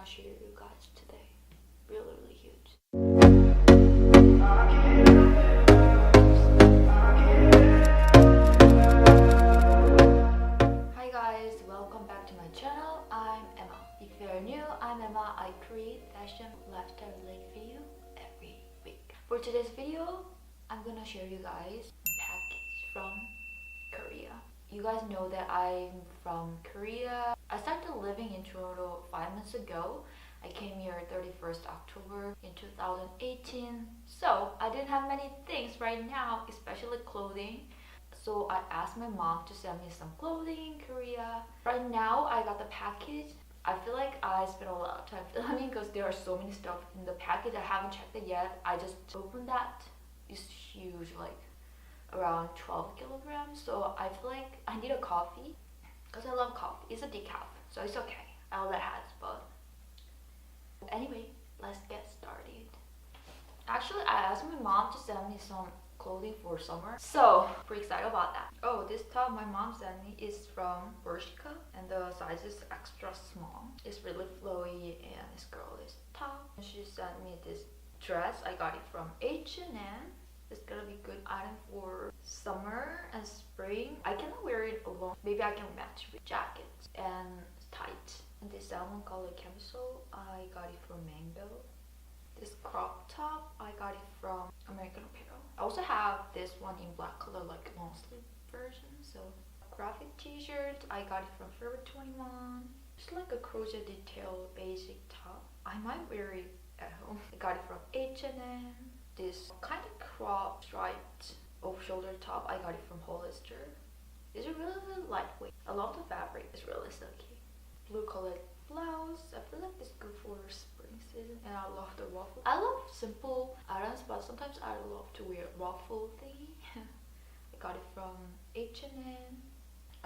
want to share with you guys today. Really huge. Hi guys, welcome back to my channel. I'm Emma. If you're new, I'm Emma. I create fashion lifestyle related video every week. For today's video, I'm gonna share you guys a package from Korea. You guys know that I'm from Korea. I started living in Toronto 5 months ago. I came here 31st October in 2018. So I didn't have many things right now, especially clothing. So I asked my mom to send me some clothing in Korea. Right now I got the package. I feel like I spent a lot of time filming because there are so many stuff in the package. I haven't checked it yet. I just opened that. It's huge, like around 12 kilograms. So I feel like I need a coffee because I love coffee. It's a decaf, so it's okay. I'll let it, but anyway, let's get started. Actually, I asked my mom to send me some clothing for summer, so pretty excited about that. Oh, this top my mom sent me is from Bershka and the size is extra small. It's really flowy and it's girlish top. She sent me this dress. I got it from H&M. It's gonna be good item for summer and spring. I cannot wear it alone. Maybe I can match with jackets and tight. And this salmon color camisole, I got it from Mango. This crop top, I got it from American Apparel. I also have this one in black color, like long sleeve version. So graphic t-shirt, I got it from Forever 21. It's like a crochet detail basic top. I might wear it at home. I got it from H&M. This kind of crop striped off-shoulder top, I got it from Hollister. It's really lightweight. I love the fabric. It's really silky. Blue colored blouse. I feel like it's good for spring season, and I love the ruffle. I love simple items, but sometimes I love to wear ruffle thingy. I got it from H&M.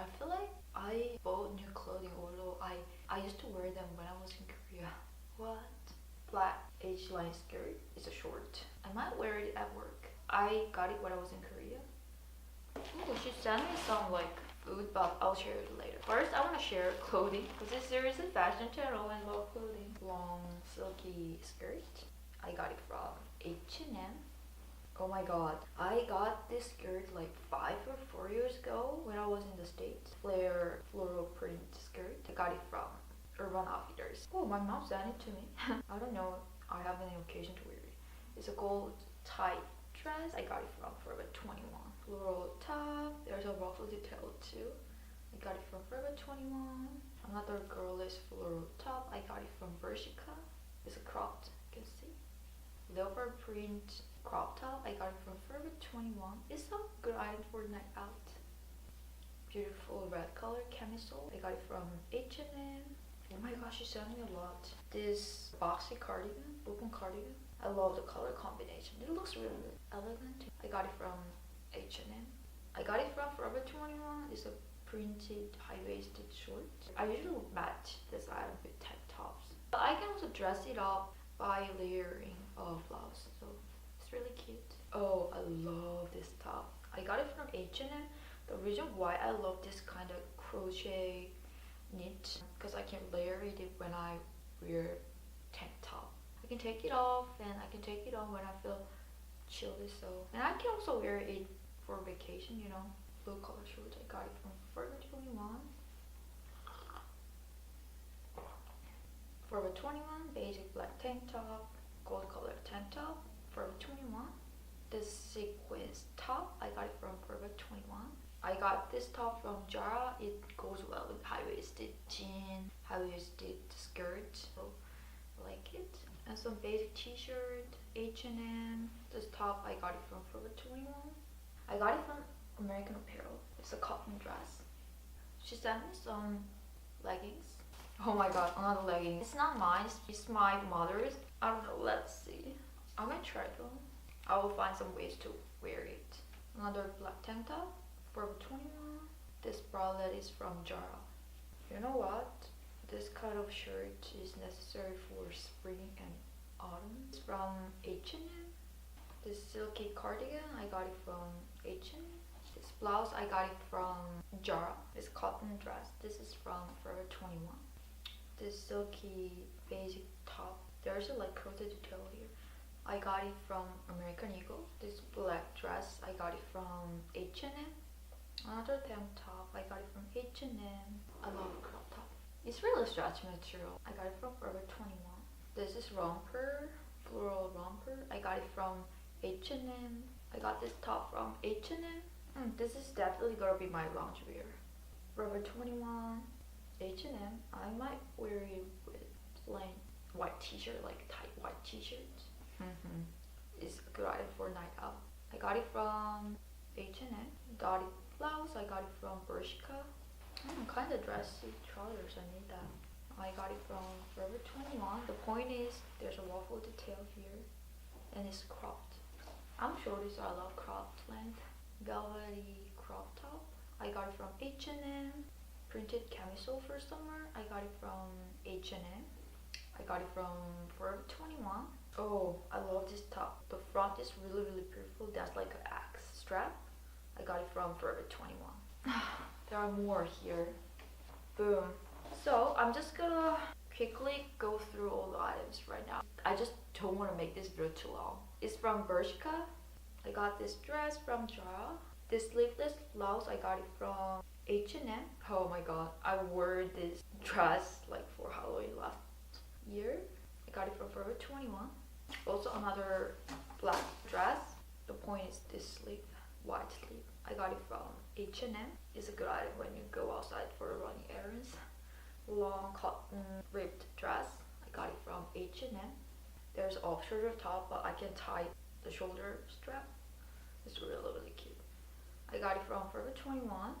I feel like I bought new clothing, although I used to wear them when I was in Korea. What? Black H-line skirt. It's a short. I might wear it at work. I got it when I was in Korea. Ooh, she sent me some like food, but I'll share it later. First, I want to share clothing because this series is fashion channel and love clothing. Long silky skirt. I got it from H&M. Oh my god, I got this skirt like 5 or 4 years ago when I was in the States. Flare floral print skirt. I got it from Urban Outfitters. Oh, my mom sent it to me. I don't know. I have any occasion to wear it. It's a gold tight dress. I got it from Forever 21. Floral top. There's a ruffle detail too. I got it from Forever 21. Another girlish floral top. I got it from Bershka. It's a cropped, you can see. Leopard print crop top. I got it from Forever 21. It's a good item for night out. Beautiful red color camisole. I got it from H&M. Oh my gosh, she sent me a lot. This boxy cardigan, open cardigan. I love the color combination. It looks really elegant. I got it from H&M. I got it from Forever 21. It's a printed high-waisted short. I usually match this item with tank tops. But I can also dress it up by layering a blouse. So it's really cute. Oh, I love this top. I got it from H&M. The reason why I love this kind of crochet knit because I can layer it when I wear tank top. I can take it off and I can take it on when I feel chilly. So, and I can also wear it for vacation, you know. Blue color shorts. I got it from Forever 21. Forever 21 basic black tank top, gold color tank top. Forever 21. This sequins top, I got it from Forever 21. I got this top from Zara. It goes well with high-waisted jean, high-waisted skirt. So I like it. And some basic t-shirt, H&M. This top I got it from Forever 21. I got it from American Apparel. It's a cotton dress. She sent me some leggings. Oh my god, another legging. It's not mine, it's my mother's. I don't know, let's see. I'm gonna try it on. I will find some ways to wear it. Another black tank top. Forever 21. This bralette is from Zara. You know what? This kind of shirt is necessary for spring and autumn. It's from H&M. This silky cardigan, I got it from H&M. This blouse, I got it from Zara. This cotton dress, this is from Forever 21. this silky basic top. There's a like quilted detail here. I got it from American Eagle. This black dress I got it from H&M. Another tank top I got it from H&M. I love a crop top. It's really stretchy material. I got it from Forever 21. This is romper, floral romper. I got it from H&M. I got this top from H&M. This is definitely gonna be my loungewear. Forever 21, H&M. I might wear it with plain white t-shirt, like tight white t-shirts. It's a good item for a night out. I got it from H&M. Dotted blouse. I got it from Bershka. Kind of dressy trousers. I need that. I got it from Forever 21. The point is, there's a waffle detail here, and it's cropped. I'm shorty, so I love cropped length. Velvety crop top. I got it from H&M. Printed camisole for summer. I got it from H&M. I got it from Forever 21. Oh, I love this top. The front is really beautiful. That's like an axe strap. I got it from Forever 21. There are more here. Boom. So I'm just gonna quickly go through all the items right now. I just don't want to make this video too long. It's from Bershka. I got this dress from Zara. This sleeveless blouse I got it from H&M. Oh my god, I wore this dress like for Halloween last year. I got it from Forever 21. Also another black dress. The point is this sleeve, white sleeve. I got it from H&M. It's a good item when you go outside for running errands. Long cotton ribbed dress. I got it from H&M. There's off shoulder top, but I can tie the shoulder strap. It's really cute. I got it from Forever 21.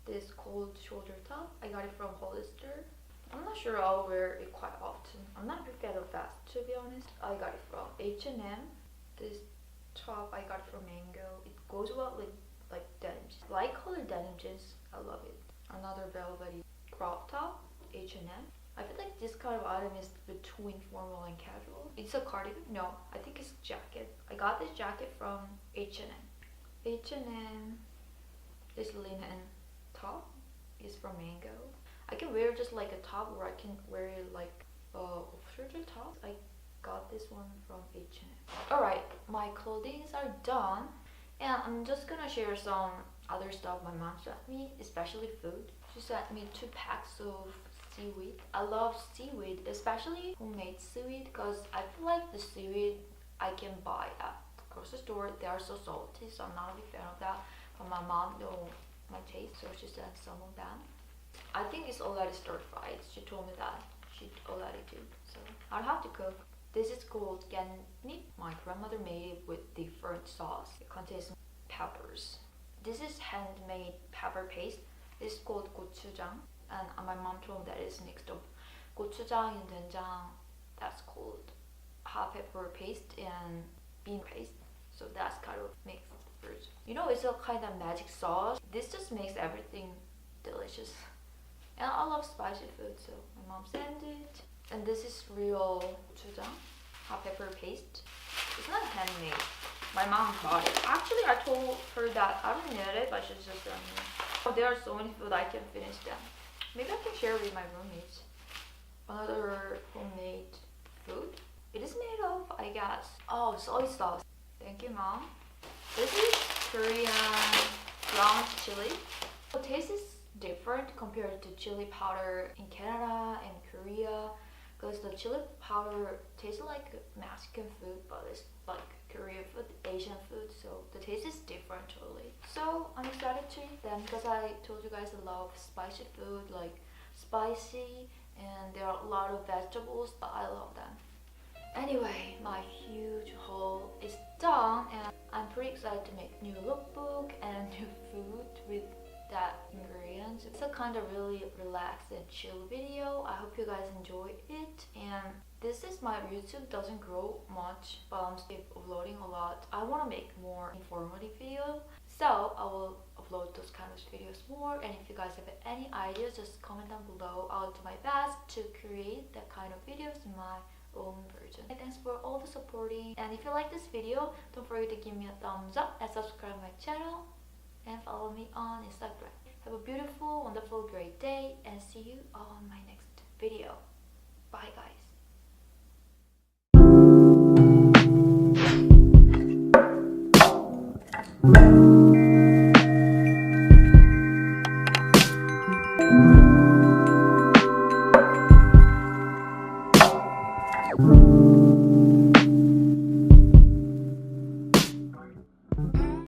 This cold shoulder top. I got it from Hollister. I'm not sure I'll wear it quite often. I'm not a big fan of that, to be honest. I got it from H&M. This top I got it from Mango. It goes well with like denim, light colored denim jeans. I love it. Another velvety crop top, H&M. I feel like this kind of item is between formal and casual. It's a cardigan. No, I think it's a jacket. I got this jacket from H&M. H&M. This linen top is from Mango. I can wear just like a top, or I can wear it like a off-shoulder top. I got this one from H&M. Alright, my clothings are done, and I'm just gonna share some other stuff my mom sent me, especially food. She sent me 2 packs of seaweed. I love seaweed, especially homemade seaweed, because I feel like the seaweed I can buy at the grocery store, they are so salty, so I'm not a big fan of that. But my mom knows my taste, so she sent some of them. I think it's already stir fried. She told me that she already did, so I'll have to cook. This is called Denim. My grandmother made it with different sauce. It contains peppers. This is handmade pepper paste. This is called gochujang, and my mom told me that it's mixed up gochujang and doenjang. That's called hot pepper paste and bean paste. So that's kind of mixed version. You know, it's a kind of magic sauce. This just makes everything delicious. And I love spicy food, so my mom sent it. And this is real gochujang, hot pepper paste. It's not handmade. My mom bought it. Actually, I told her that I don't need it, but she just sent me. Oh, there are so many food I can finish them. Maybe I can share with my roommates. Another homemade food. It is made of, I guess, oh, soy sauce. Thank you, Mom. This is Korean ground chili. The taste is different compared to chili powder in Canada and Korea, because the chili powder tastes like Mexican food, but it's like Korean food, Asian food, so the taste is different totally. So I'm excited to eat them, because I told you guys I love spicy food, like spicy, and there are a lot of vegetables, but I love them. Anyway, my huge haul is done, and I'm pretty excited to make new lookbook and new food with that ingredients. It's a kind of really relaxed and chill video. I hope you guys enjoy it, and this is my YouTube doesn't grow much, but I'm still uploading a lot. I want to make more informative videos, so I will upload those kind of videos more. And if you guys have any ideas, just comment down below. I'll do my best to create that kind of videos in my own version. And thanks for all the supporting, and if you like this video, don't forget to give me a thumbs up and subscribe my channel and follow me on Instagram. Have a beautiful, wonderful, great day, and see you on my next video. Bye guys. Thank you.